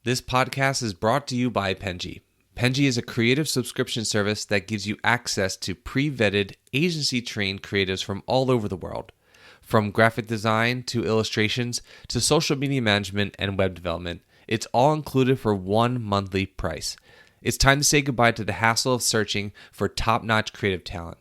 This podcast is brought to you by Penji. Penji is a creative subscription service that gives you access to pre-vetted, agency-trained creatives from all over the world. From graphic design to illustrations to social media management and web development, it's all included for one monthly price. It's time to say goodbye to the hassle of searching for top-notch creative talent.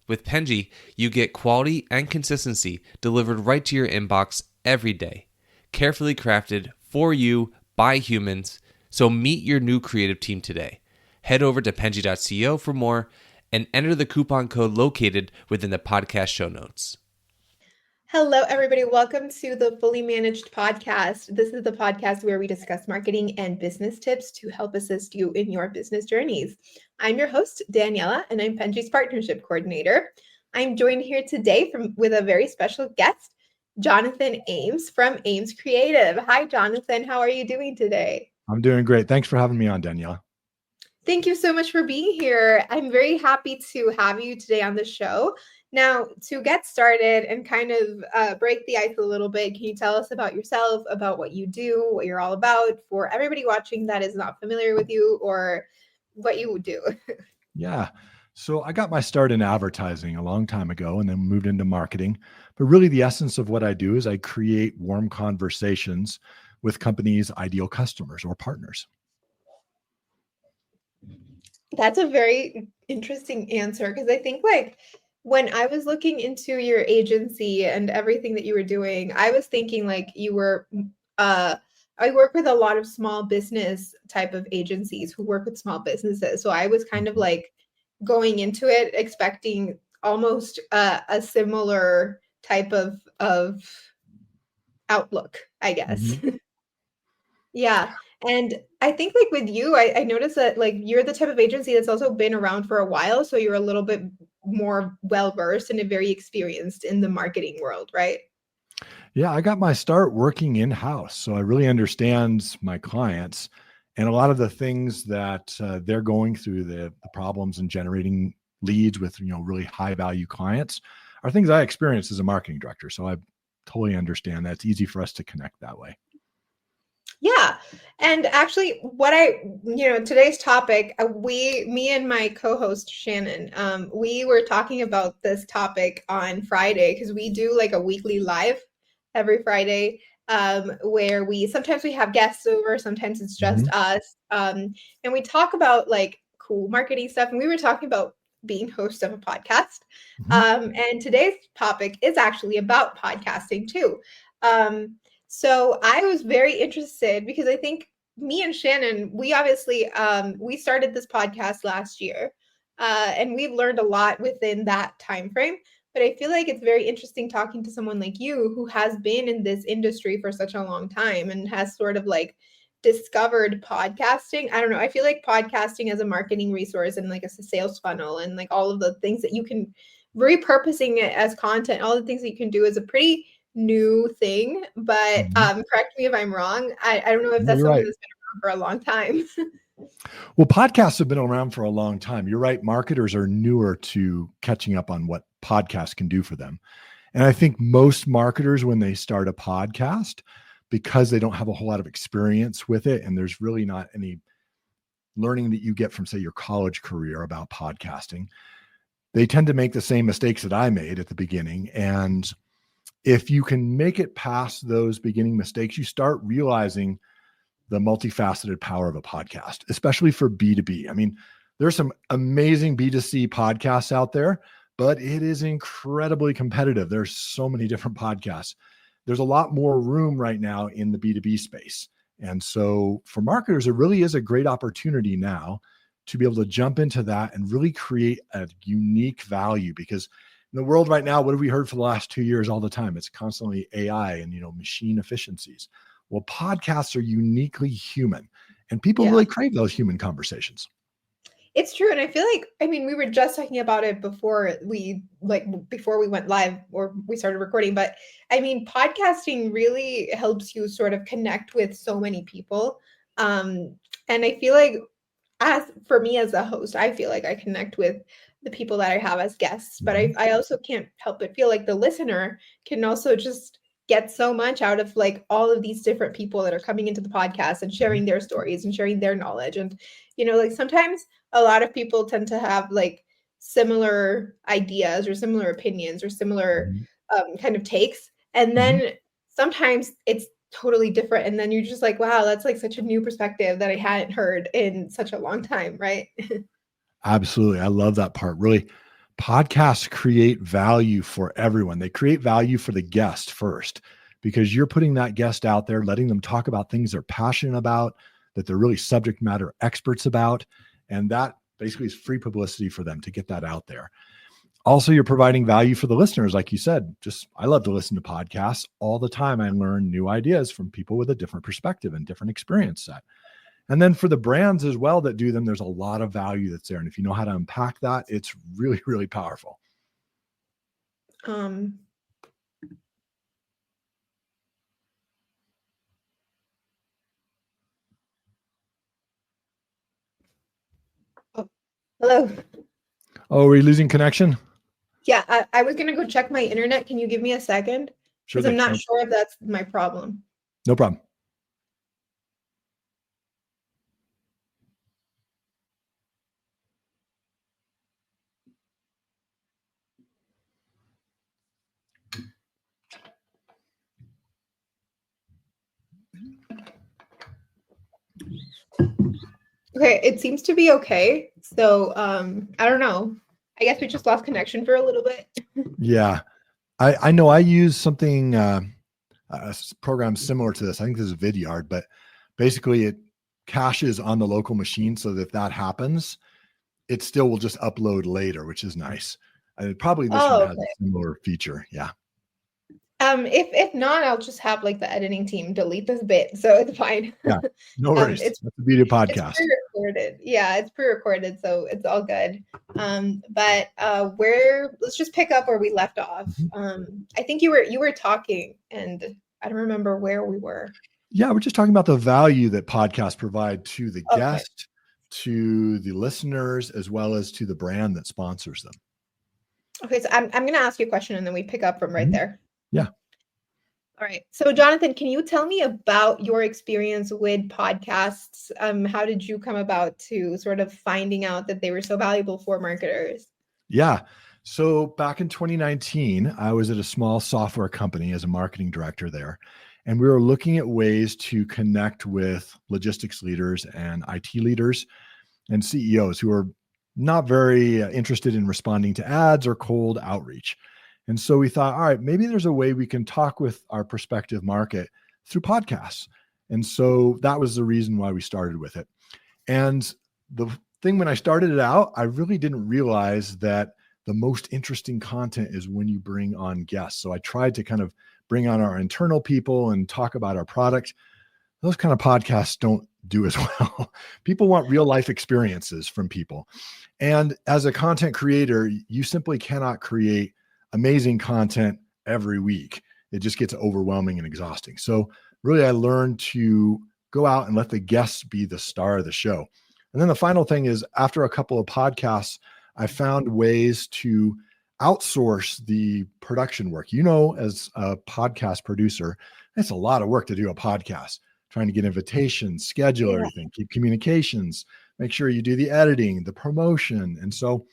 With Penji, you get quality and consistency delivered right to your inbox every day. Carefully crafted for you by humans. So meet your new creative team today. Head over to penji.co for more and enter the coupon code located within the podcast show notes. Hello, everybody. Welcome to the Fully Managed Podcast. This is the podcast where we discuss marketing and business tips to help assist you in your business journeys. I'm your host, Daniela, and I'm Penji's Partnership Coordinator. I'm joined here today with a very special guest, Jonathan Ames from Ames Creative. Hi, Jonathan. How are you doing today? I'm doing great. Thanks for having me on, Daniela. Thank you so much for being here. I'm very happy to have you today on the show. Now, to get started and kind of break the ice a little bit, can you tell us about yourself, about what you do, what you're all about for everybody watching that is not familiar with you or what you do? Yeah. So I got my start in advertising a long time ago and then moved into marketing. But really the essence of what I do is I create warm conversations with companies' ideal customers or partners. That's a very interesting answer because I think when I was looking into your agency and everything that you were doing, I was thinking you were I work with a lot of small business type of agencies who work with small businesses. So I was kind of going into it expecting almost a similar type of outlook, I guess. Mm-hmm. Yeah. And I think with you, I noticed that you're the type of agency that's also been around for a while. So you're a little bit more well-versed and very experienced in the marketing world, right? Yeah, I got my start working in-house. So I really understand my clients and a lot of the things that they're going through, the problems in generating leads with, really high value clients are things I experienced as a marketing director. So I totally understand that. It's easy for us to connect that way. Yeah. And actually today's topic, me and my co-host Shannon, we were talking about this topic on Friday because we do a weekly live every Friday, where sometimes we have guests over, sometimes it's just us. And we talk about cool marketing stuff. And we were talking about being host of a podcast. And today's topic is actually about podcasting too. So I was very interested because I think me and Shannon, we obviously, we started this podcast last year, and we've learned a lot within that time frame. But I feel like it's very interesting talking to someone like you who has been in this industry for such a long time and has sort of discovered podcasting. I don't know. I feel like podcasting as a marketing resource and as a sales funnel and all of the things that you can repurposing it as content, all the things that you can do is a pretty new thing, but correct me if I'm wrong. I don't know if that's something that's been around for a long time. Well, podcasts have been around for a long time. You're right. Marketers are newer to catching up on what podcasts can do for them. And I think most marketers, when they start a podcast, because they don't have a whole lot of experience with it, and there's really not any learning that you get from, say, your college career about podcasting, they tend to make the same mistakes that I made at the beginning. And if you can make it past those beginning mistakes, you start realizing the multifaceted power of a podcast, especially for B2B. I mean, there's some amazing B2C podcasts out there, but it is incredibly competitive. There's so many different podcasts. There's a lot more room right now in the B2B space. And so for marketers, it really is a great opportunity now to be able to jump into that and really create a unique value, because in the world right now, what have we heard for the last 2 years all the time? It's constantly AI and, machine efficiencies. Well, podcasts are uniquely human, and people really crave those human conversations. It's true. And I feel we were just talking about it before we went live or we started recording, but podcasting really helps you sort of connect with so many people. And I feel as for me as a host, I feel I connect with the people that I have as guests, but I also can't help but feel the listener can also just get so much out of like all of these different people that are coming into the podcast and sharing their stories and sharing their knowledge. And, like sometimes a lot of people tend to have like similar ideas or similar opinions or similar kind of takes. And then sometimes it's totally different. And then you're just like, wow, that's like such a new perspective that I hadn't heard in such a long time. Right. Absolutely. I love that part. Really, podcasts create value for everyone. They create value for the guest first, because you're putting that guest out there, letting them talk about things they're passionate about, that they're really subject matter experts about. And that basically is free publicity for them to get that out there. Also, you're providing value for the listeners. Like you said, I love to listen to podcasts all the time. I learn new ideas from people with a different perspective and different experience set. And then for the brands as well that do them, there's a lot of value that's there. And if you know how to unpack that, it's really, really powerful. Oh, hello. Oh, are we losing connection? Yeah, I was going to go check my internet. Can you give me a second? Sure. Because I'm not sure if that's my problem. No problem. Okay, it seems to be okay. So I don't know. I guess we just lost connection for a little bit. Yeah. I know I use something, a program similar to this. I think this is Vidyard, but basically it caches on the local machine so that if that happens, it still will just upload later, which is nice. Probably this one has a similar feature. Yeah. If not, I'll just have like the editing team delete this bit, so it's fine. Yeah, no worries. It's the beauty of podcast. It's pre-recorded. Yeah, it's pre-recorded, so it's all good. But let's just pick up where we left off. I think you were talking, and I don't remember where we were. Yeah, we're just talking about the value that podcasts provide to the guest, to the listeners, as well as to the brand that sponsors them. Okay, so I'm going to ask you a question, and then we pick up from right there. Yeah. All right. So, Jonathan, can you tell me about your experience with podcasts? How did you come about to sort of finding out that they were so valuable for marketers? Yeah. So back in 2019, I was at a small software company as a marketing director there. And we were looking at ways to connect with logistics leaders and IT leaders and CEOs who are not very interested in responding to ads or cold outreach. And so we thought, all right, maybe there's a way we can talk with our prospective market through podcasts. And so that was the reason why we started with it. And the thing when I started it out, I really didn't realize that the most interesting content is when you bring on guests. So I tried to kind of bring on our internal people and talk about our product. Those kind of podcasts don't do as well. People want real life experiences from people. And as a content creator, you simply cannot create amazing content every week. It just gets overwhelming and exhausting. So really, I learned to go out and let the guests be the star of the show. And then the final thing is, after a couple of podcasts, I found ways to outsource the production work. As a podcast producer, it's a lot of work to do a podcast, trying to get invitations, schedule everything, keep communications, make sure you do the editing, the promotion. And so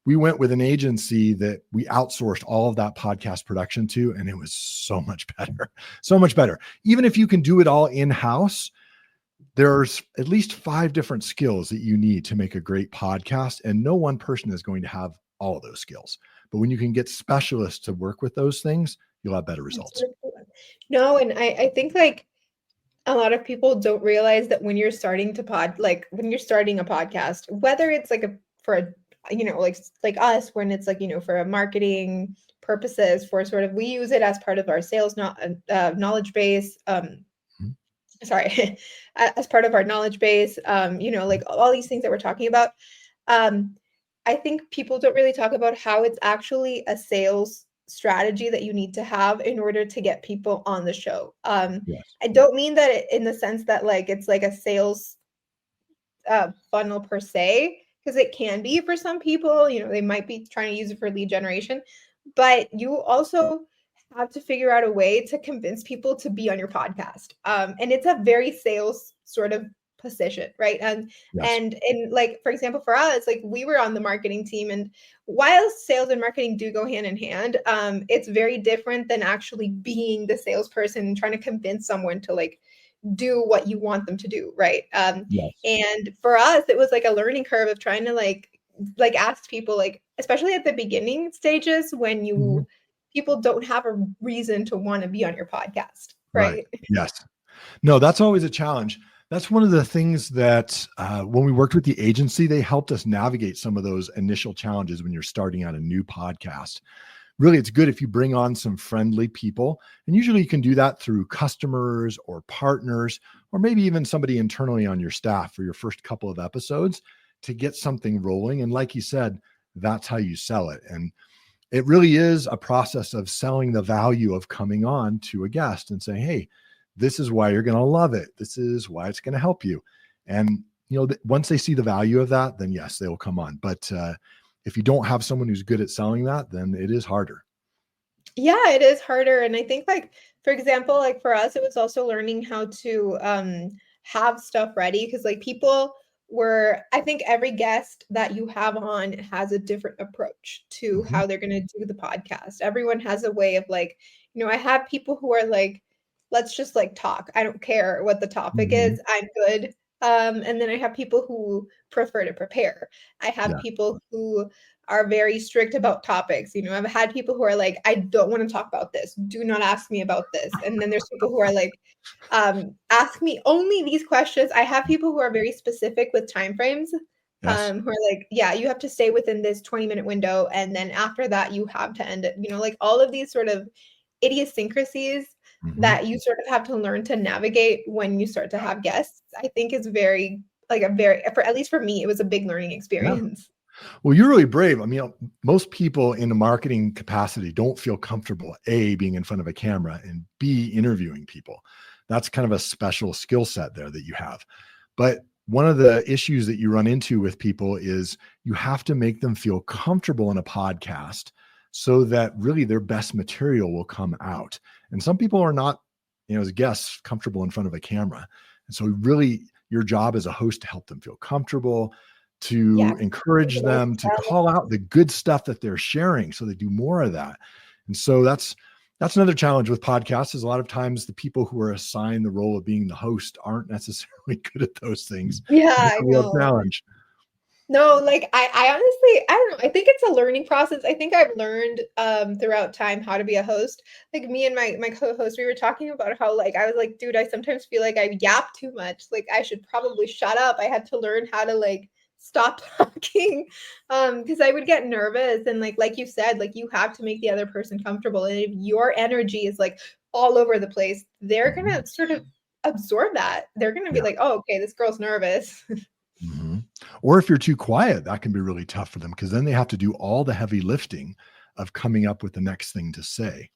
we went with an agency that we outsourced all of that podcast production to, and it was so much better, so much better. Even if you can do it all in-house, there's at least 5 different skills that you need to make a great podcast, and no one person is going to have all of those skills. But when you can get specialists to work with those things, you'll have better results. No, and I think like a lot of people don't realize that when you're starting to when you're starting a podcast, whether it's like like us, when it's like, for a marketing purposes, for sort of, we use it as part of our sales knowledge base. As part of our knowledge base, like all these things that we're talking about. I think people don't really talk about how it's actually a sales strategy that you need to have in order to get people on the show. Yes. I don't mean that in the sense that like it's like a sales funnel per se, because it can be for some people. They might be trying to use it for lead generation, but you also have to figure out a way to convince people to be on your podcast. And it's a very sales sort of position, right? Yes. And like, for example, for us, like we were on the marketing team, and while sales and marketing do go hand in hand, it's very different than actually being the salesperson and trying to convince someone to like do what you want them to do, right? Yes. And for us, it was like a learning curve of trying to like ask people, like especially at the beginning stages when Mhm. people don't have a reason to want to be on your podcast, Right. right? Yes. No, that's always a challenge. That's one of the things that when we worked with the agency, they helped us navigate some of those initial challenges when you're starting out a new podcast. Really, it's good if you bring on some friendly people. And usually you can do that through customers or partners, or maybe even somebody internally on your staff for your first couple of episodes to get something rolling. And like you said, that's how you sell it. And it really is a process of selling the value of coming on to a guest and saying, hey, this is why you're going to love it. This is why it's going to help you. And, once they see the value of that, then yes, they will come on. But if you don't have someone who's good at selling that, then it is harder. Yeah, it is harder. And I think like, for example, like for us, it was also learning how to have stuff ready, because like people were, I think every guest that you have on has a different approach to Mhm. how they're going to do the podcast. Everyone has a way of like, I have people who are like, let's just like talk. I don't care what the topic Mhm. is. I'm good. And then I have people who prefer to prepare. I have Yeah. people who are very strict about topics. I've had people who are like, I don't want to talk about this. Do not ask me about this. And then there's people who are like, ask me only these questions. I have people who are very specific with timeframes, Yes. who are like, yeah, you have to stay within this 20-minute window. And then after that, you have to end it. Like all of these sort of idiosyncrasies Mhm. that you sort of have to learn to navigate when you start to have guests, I think is very, like a very, for at least for me, it was a big learning Yeah. experience. Well, you're really brave. I mean, most people in the marketing capacity don't feel comfortable, A, being in front of a camera, and B, interviewing people. That's kind of a special skill set there that you have. But one of the issues that you run into with people is you have to make them feel comfortable in a podcast so that really their best material will come out. And some people are not, as guests, comfortable in front of a camera. And so really your job as a host to help them feel comfortable, Yeah. to encourage them to call out the good stuff that they're sharing so they do more of that. And so that's another challenge with podcasts is a lot of times the people who are assigned the role of being the host aren't necessarily good at those things. Yeah, And it's I a real know. challenge. No, like I honestly, I don't know. I think it's a learning process. I think I've learned throughout time how to be a host. Like me and my co-host, we were talking about how like I was like, dude, I sometimes feel like I yap too much. Like I should probably shut up. I had to learn how to like stop talking because I would get nervous, and like you said, like you have to make the other person comfortable. And if your energy is like all over the place, they're Mhm. gonna sort of absorb that. They're gonna be Yeah. like, oh, okay, this girl's nervous. Mhm. Or if you're too quiet, that can be really tough for them because then they have to do all the heavy lifting of coming up with the next thing to say.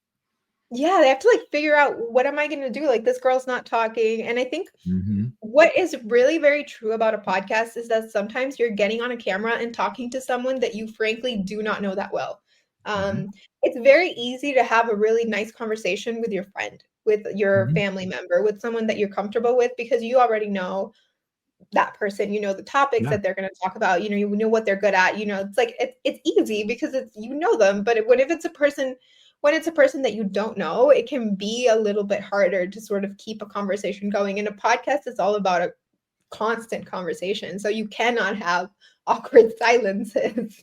Yeah, they have to like figure out, what am I going to do? Like this girl's not talking. And I think Mhm. what is really very true about a podcast is that sometimes you're getting on a camera and talking to someone that you frankly do not know that well. Mhm. Um, it's very easy to have a really nice conversation with your friend, with your Mhm. family member, with someone that you're comfortable with, because you already know that person, the topics Yeah. that they're going to talk about, you know what they're good at, it's like it's easy because it's, them. But when if it's a person when it's a person that you don't know, it can be a little bit harder to sort of keep a conversation going. And a podcast is all about a constant conversation, so you cannot have awkward silences.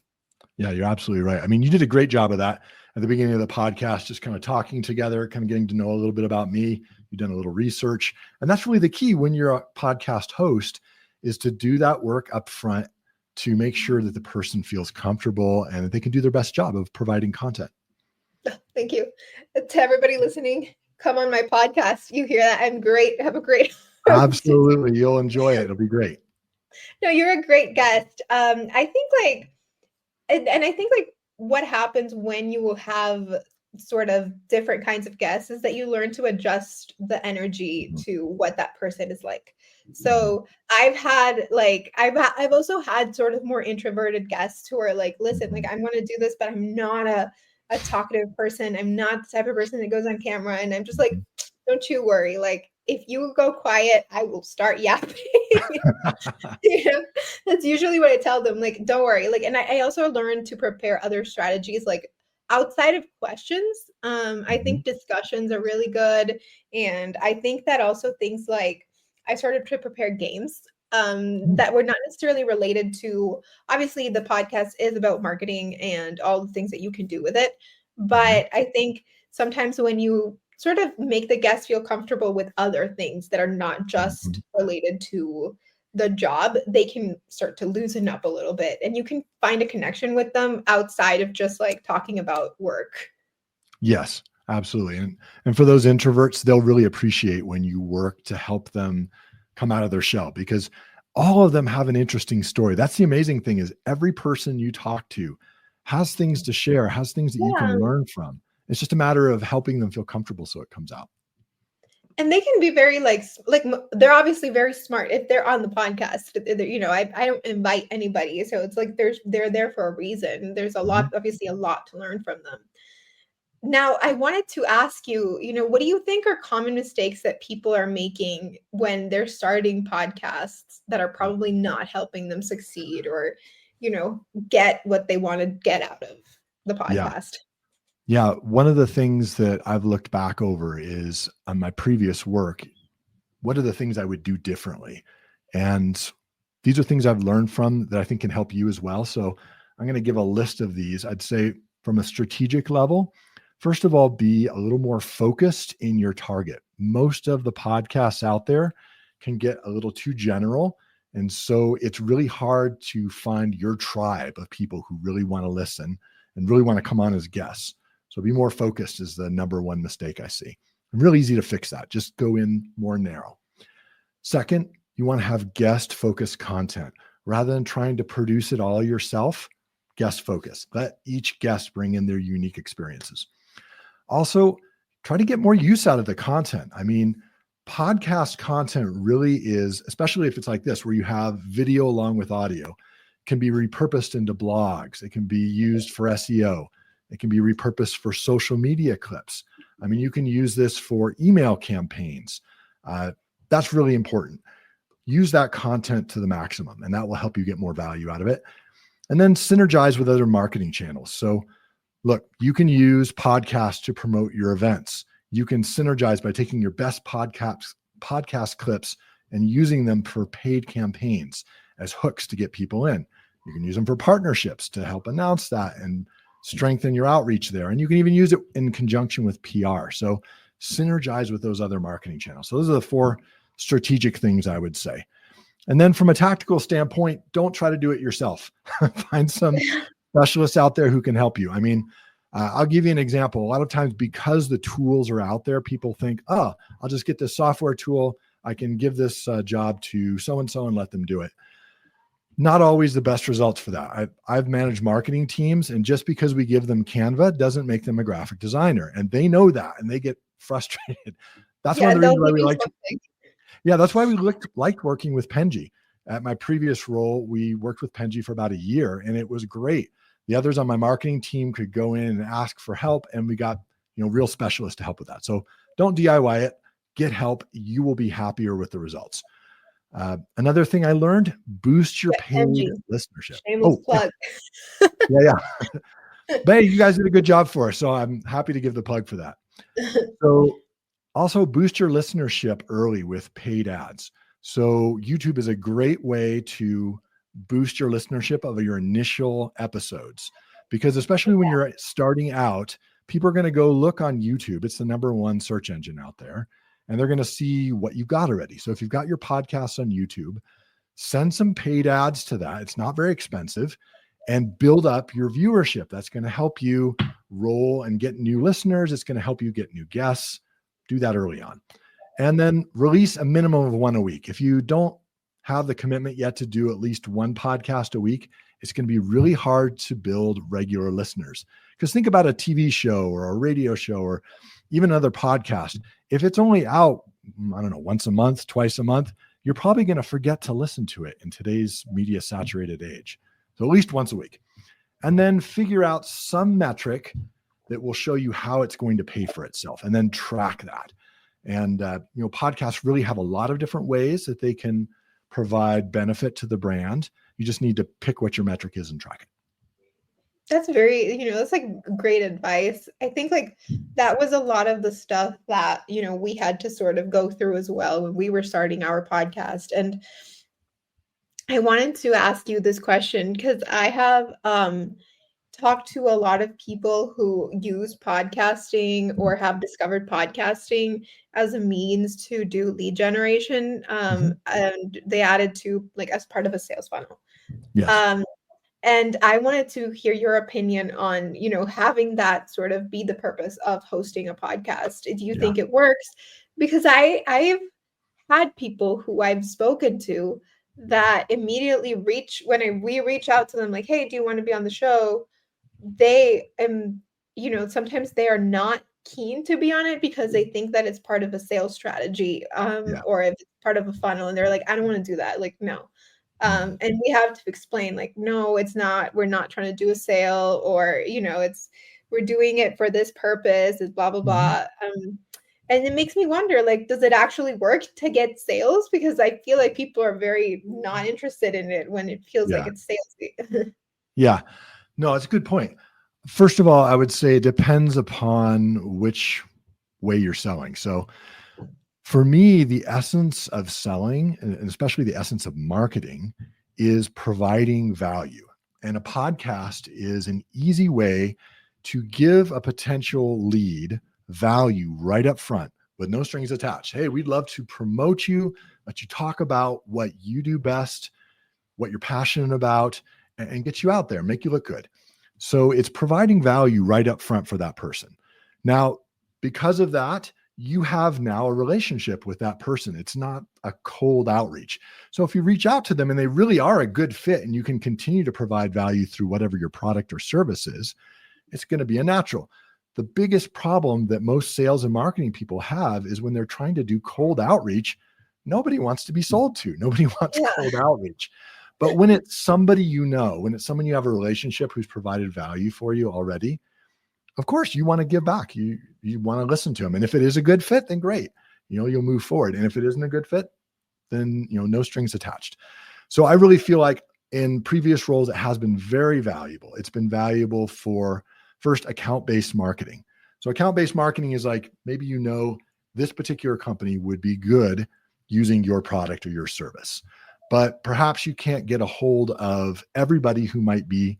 Yeah, you're absolutely right. I mean, you did a great job of that at the beginning of the podcast, just kind of talking together, kind of getting to know a little bit about me. You've done a little research. And that's really the key when you're a podcast host is to do that work up front to make sure that the person feels comfortable and that they can do their best job of providing content. Thank you to everybody listening. Come on my podcast. You hear that? I'm great. Have a great host. Absolutely. You'll enjoy it. It'll be great. No, you're a great guest. I think like and I think like what happens when you will have sort of different kinds of guests is that you learn to adjust the energy Mhm. to what that person is like. Mhm. So I've had like I've also had sort of more introverted guests who are like, listen, like Mhm. I'm going to do this, but I'm not a a talkative person. I'm not the type of person that goes on camera, and I'm just like, don't you worry. Like, if you go quiet, I will start yapping. That's usually what I tell them. Like, don't worry. Like, and I also learned to prepare other strategies, like outside of questions. I think discussions are really good. And I think that also things like I started to prepare games that were not necessarily related to, obviously the podcast is about marketing and all the things that you can do with it. But I think sometimes when you sort of make the guests feel comfortable with other things that are not just related to the job, they can start to loosen up a little bit and you can find a connection with them outside of just like talking about work. Yes, absolutely. And for those introverts, they'll really appreciate when you work to help them come out of their shell, because all of them have an interesting story. That's the amazing thing, is every person you talk to has things to share, has things that you can learn from. It's just a matter of helping them feel comfortable so it comes out. And they can be very like they're obviously very smart if they're on the podcast. I don't invite anybody, so it's like they're there for a reason. There's obviously a lot to learn from them. Now, I wanted to ask you, what do you think are common mistakes that people are making when they're starting podcasts that are probably not helping them succeed or, get what they want to get out of the podcast? Yeah. One of the things that I've looked back over is on my previous work, what are the things I would do differently? And these are things I've learned from that I think can help you as well. So I'm going to give a list of these. I'd say from a strategic level, first of all, be a little more focused in your target. Most of the podcasts out there can get a little too general. And so it's really hard to find your tribe of people who really want to listen and really want to come on as guests. So be more focused is the number one mistake I see. And really easy to fix that. Just go in more narrow. Second, you want to have guest focused content. Rather than trying to produce it all yourself, guest focus. Let each guest bring in their unique experiences. Also, try to get more use out of the content. I mean, podcast content really is, especially if it's like this, where you have video along with audio, can be repurposed into blogs. It can be used for SEO. It can be repurposed for social media clips. I mean, you can use this for email campaigns. That's really important. Use that content to the maximum, and that will help you get more value out of it. And then synergize with other marketing channels. So look, you can use podcasts to promote your events. You can synergize by taking your best podcast clips and using them for paid campaigns as hooks to get people in. You can use them for partnerships to help announce that and strengthen your outreach there. And you can even use it in conjunction with PR. So synergize with those other marketing channels. So those are the 4 strategic things I would say. And then from a tactical standpoint, don't try to do it yourself. Find some specialists out there who can help you. I mean, I'll give you an example. A lot of times, because the tools are out there, people think, oh, I'll just get this software tool. I can give this job to so-and-so and let them do it. Not always the best results for that. I've managed marketing teams, and just because we give them Canva doesn't make them a graphic designer. And they know that, and they get frustrated. That's one of the reasons why we like to. Yeah, that's why we liked working with Penji. At my previous role, we worked with Penji for about a year, and it was great. The others on my marketing team could go in and ask for help, and we got real specialists to help with that. So don't DIY it. Get help. You will be happier with the results. Another thing I learned: boost your paid listenership. Shameless plug. Yeah. But hey, you guys did a good job for us, so I'm happy to give the plug for that. So also boost your listenership early with paid ads. So YouTube is a great way to boost your listenership of your initial episodes, because especially when you're starting out, people are going to go look on YouTube. It's the number 1 search engine out there, and they're going to see what you've got already. So if you've got your podcasts on YouTube, send some paid ads to that. It's not very expensive, and build up your viewership. That's going to help you roll and get new listeners. It's going to help you get new guests. Do that early on. And then release a minimum of 1 a week. If you don't have the commitment yet to do at least 1 podcast a week, it's going to be really hard to build regular listeners. Because think about a TV show or a radio show or even another podcast. If it's only out, I don't know, once a month, twice a month, you're probably going to forget to listen to it in today's media saturated age. So at least once a week. And then figure out some metric that will show you how it's going to pay for itself, and then track that. And podcasts really have a lot of different ways that they can provide benefit to the brand. You just need to pick what your metric is and track it. That's very, that's like great advice. I think like that was a lot of the stuff that, we had to sort of go through as well when we were starting our podcast. And I wanted to ask you this question because I have talked to a lot of people who use podcasting or have discovered podcasting as a means to do lead generation. And they added to like as part of a sales funnel. Yes. And I wanted to hear your opinion on, having that sort of be the purpose of hosting a podcast. Do you think it works? Because I've had people who I've spoken to that immediately we reach out to them like, hey, do you want to be on the show? They sometimes they are not keen to be on it because they think that it's part of a sales strategy, or if it's part of a funnel, and they're like, I don't want to do that. Like, no. And we have to explain like, no, it's not, we're not trying to do a sale, or, we're doing it for this purpose, is blah, blah, blah. And it makes me wonder, like, does it actually work to get sales? Because I feel like people are very not interested in it when it feels like it's salesy. Yeah. No, it's a good point. First of all, I would say it depends upon which way you're selling. So for me, the essence of selling, and especially the essence of marketing, is providing value. And a podcast is an easy way to give a potential lead value right up front with no strings attached. Hey, we'd love to promote you, let you talk about what you do best, what you're passionate about, and get you out there, make you look good. So it's providing value right up front for that person. Now, because of that, you have now a relationship with that person. It's not a cold outreach. So if you reach out to them and they really are a good fit and you can continue to provide value through whatever your product or service is, it's going to be a natural. The biggest problem that most sales and marketing people have is when they're trying to do cold outreach, nobody wants to be sold to. Nobody wants cold outreach. But when it's somebody when it's someone you have a relationship who's provided value for you already, of course, you want to give back. You want to listen to them. And if it is a good fit, then great. You'll move forward. And if it isn't a good fit, then, no strings attached. So I really feel like in previous roles, it has been very valuable. It's been valuable for first account-based marketing. So account-based marketing is like, maybe this particular company would be good using your product or your service, but perhaps you can't get a hold of everybody who might be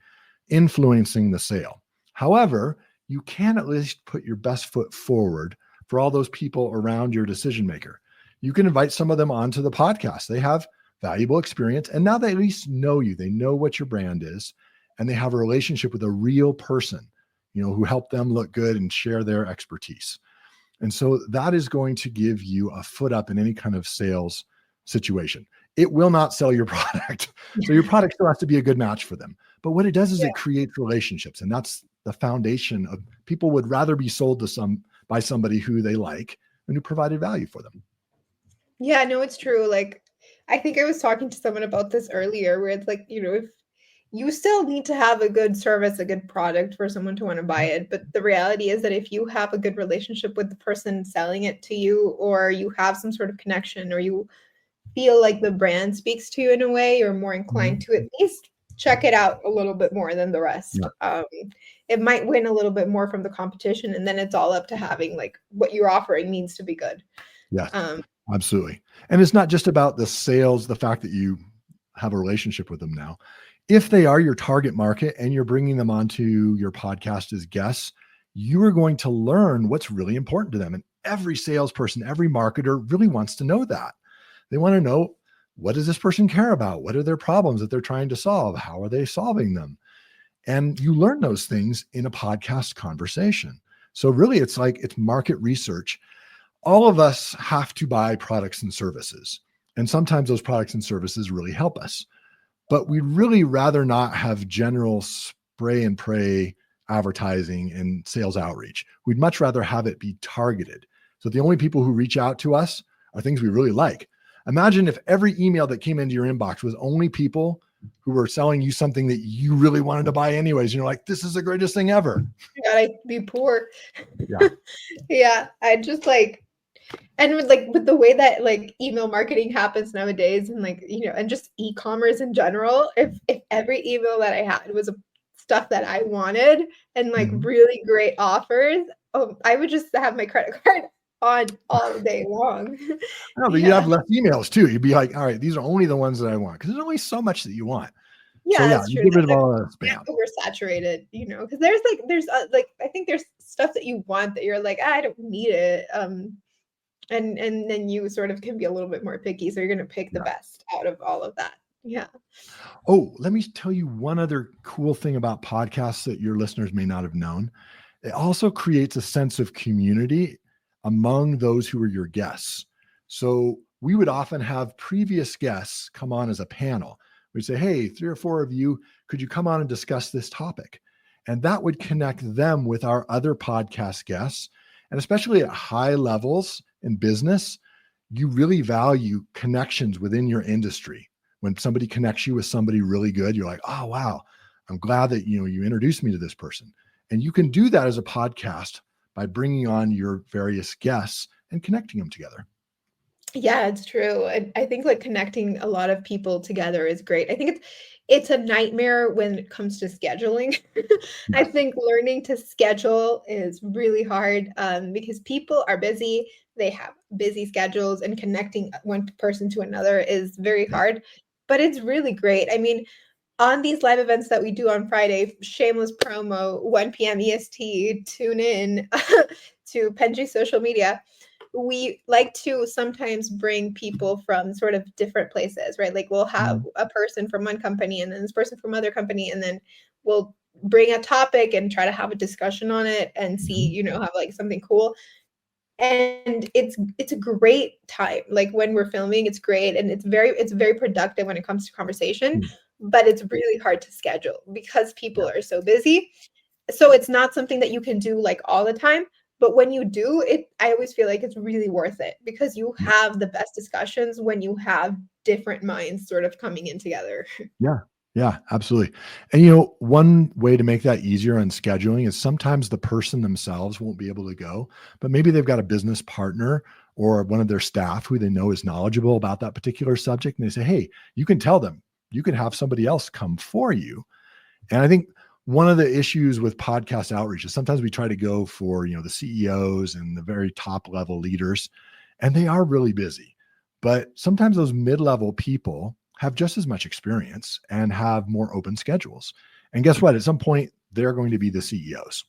influencing the sale. However, you can at least put your best foot forward for all those people around your decision maker. You can invite some of them onto the podcast. They have valuable experience, and now they at least know you. They know what your brand is, and they have a relationship with a real person, who helped them look good and share their expertise. And so that is going to give you a foot up in any kind of sales situation. It will not sell your product. So your product still has to be a good match for them. But what it does is it creates relationships. And that's the foundation of people would rather be sold to by somebody who they like and who provided value for them. Yeah, no, it's true. Like, I think I was talking to someone about this earlier where it's like, if you still need to have a good service, a good product for someone to want to buy it. But the reality is that if you have a good relationship with the person selling it to you, or you have some sort of connection, or you feel like the brand speaks to you in a way, you're more inclined to at least check it out a little bit more than the rest. It might win a little bit more from the competition, and then it's all up to having like what you're offering needs to be good. Yes, absolutely. And it's not just about the sales, the fact that you have a relationship with them now. If they are your target market and you're bringing them onto your podcast as guests, you are going to learn what's really important to them. And every salesperson, every marketer really wants to know that. They want to know, what does this person care about? What are their problems that they're trying to solve? How are they solving them? And you learn those things in a podcast conversation. So really, it's market research. All of us have to buy products and services. And sometimes those products and services really help us. But we'd really rather not have general spray and pray advertising and sales outreach. We'd much rather have it be targeted. So the only people who reach out to us are things we really like. Imagine if every email that came into your inbox was only people who were selling you something that you really wanted to buy anyways. You're like, this is the greatest thing ever. Gotta be poor. Yeah. Yeah. I just like, and with the way that like email marketing happens nowadays, and like, and just e-commerce in general, if every email that I had was stuff that I wanted and like really great offers, I would just have my credit card on all day long. No, but you have less emails too. You'd be like, all right, these are only the ones that I want, because there's only so much that you want. Yeah, So yeah, that's you true. get rid of all that spam. Oversaturated, because there's I think there's stuff that you want that you're like, I don't need it. And then you sort of can be a little bit more picky. So you're going to pick the best out of all of that. Yeah. Oh, let me tell you one other cool thing about podcasts that your listeners may not have known. It also creates a sense of community among those who are your guests. So we would often have previous guests come on as a panel. We'd say, hey, 3 or 4 of you, could you come on and discuss this topic? And that would connect them with our other podcast guests. And especially at high levels in business, you really value connections within your industry. When somebody connects you with somebody really good, you're like, oh, wow, I'm glad that you introduced me to this person. And you can do that as a podcast by bringing on your various guests and connecting them together. Yeah, it's true. I think like connecting a lot of people together is great. I think it's a nightmare when it comes to scheduling. I think learning to schedule is really hard because people are busy. They have busy schedules, and connecting one person to another is very hard, but it's really great. I mean, on these live events that we do on Friday, shameless promo, 1 p.m. EST, tune in to Penji social media. We like to sometimes bring people from sort of different places, right? Like we'll have a person from one company and then this person from other company, and then we'll bring a topic and try to have a discussion on it and see, have like something cool. And it's a great time. Like when we're filming, it's great, and it's very productive when it comes to conversation, but it's really hard to schedule because people are so busy. So it's not something that you can do like all the time. But when you do it, I always feel like it's really worth it because you have the best discussions when you have different minds sort of coming in together. Yeah, absolutely. And one way to make that easier on scheduling is sometimes the person themselves won't be able to go, but maybe they've got a business partner or one of their staff who they know is knowledgeable about that particular subject. And they say, hey, you can tell them, you can have somebody else come for you. And I think one of the issues with podcast outreach is sometimes we try to go for, the CEOs and the very top level leaders, and they are really busy. But sometimes those mid-level people have just as much experience and have more open schedules. And guess what? At some point, they're going to be the CEOs.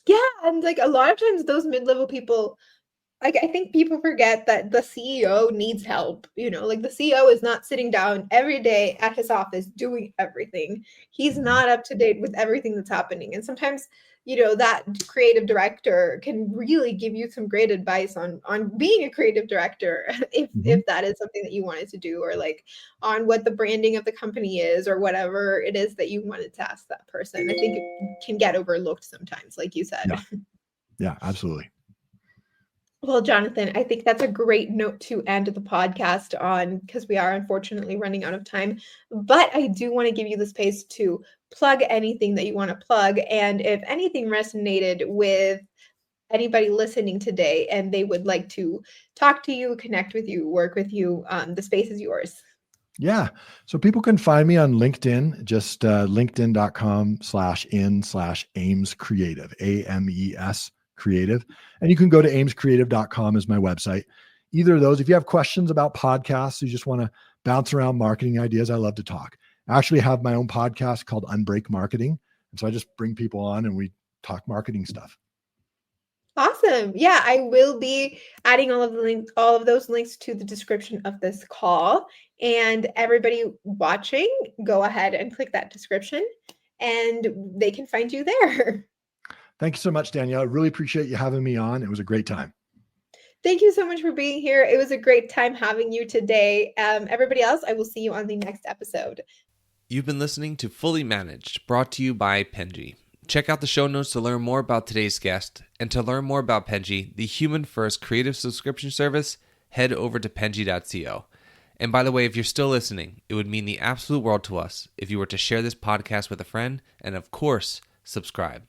Yeah. And like a lot of times those mid-level people, like I think people forget that the CEO needs help. Like the CEO is not sitting down every day at his office doing everything. He's not up to date with everything that's happening. And sometimes, that creative director can really give you some great advice on being a creative director if that is something that you wanted to do, or like on what the branding of the company is, or whatever it is that you wanted to ask that person. I think it can get overlooked sometimes, like you said. Yeah, absolutely. Well, Jonathan, I think that's a great note to end the podcast on, because we are unfortunately running out of time. But I do want to give you the space to plug anything that you want to plug. And if anything resonated with anybody listening today and they would like to talk to you, connect with you, work with you, the space is yours. Yeah. So people can find me on LinkedIn, just linkedin.com/in/Ames Creative, AMES Creative. And you can go to amescreative.com as my website. Either of those. If you have questions about podcasts, you just want to bounce around marketing ideas, I love to talk. I actually have my own podcast called Unbreak Marketing. And so I just bring people on and we talk marketing stuff. Awesome. Yeah, I will be adding all of those links to the description of this call. And everybody watching, go ahead and click that description and they can find you there. Thank you so much, Danielle. I really appreciate you having me on. It was a great time. Thank you so much for being here. It was a great time having you today. Everybody else, I will see you on the next episode. You've been listening to Fully Managed, brought to you by Penji. Check out the show notes to learn more about today's guest, and to learn more about Penji, the human-first creative subscription service, head over to penji.co. And by the way, if you're still listening, it would mean the absolute world to us if you were to share this podcast with a friend and, of course, subscribe.